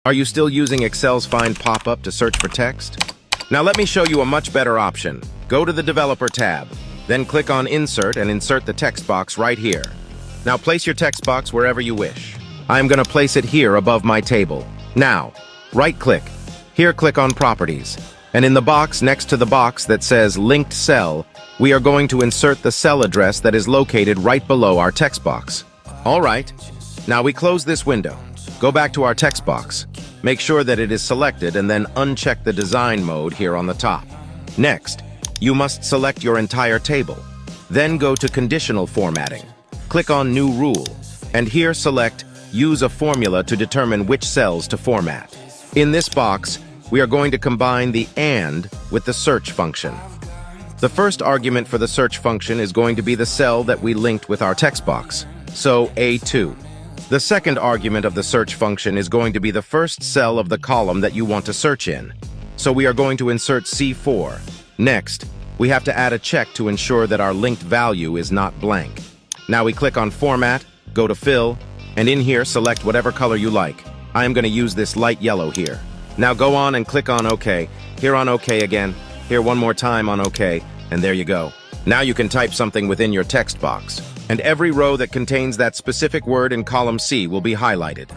Are you still using Excel's Find pop-up to search for text? Now let me show you a much better option. Go to the Developer tab, then click on Insert and insert the text box right here. Now place your text box wherever you wish. I'm going to place it here above my table. Now, right-click. Here click on Properties. And in the box next to the box that says Linked Cell, we are going to insert the cell address that is located right below our text box. All right. Now we close this window. Go back to our text box. Make sure that it is selected and then uncheck the design mode here on the top. Next, you must select your entire table. Then go to Conditional Formatting. Click on New Rule, and here select Use a formula to determine which cells to format. In this box, we are going to combine the AND with the search function. The first argument for the search function is going to be the cell that we linked with our text box, so A2. The second argument of the search function is going to be the first cell of the column that you want to search in. So we are going to insert C4. Next, we have to add a check to ensure that our linked value is not blank. Now we click on Format, go to Fill, and in here select whatever color you like. I am going to use this light yellow here. Now go on and click on OK. Here on OK again. Here one more time on OK, and there you go. Now you can type something within your text box, and every row that contains that specific word in column C will be highlighted.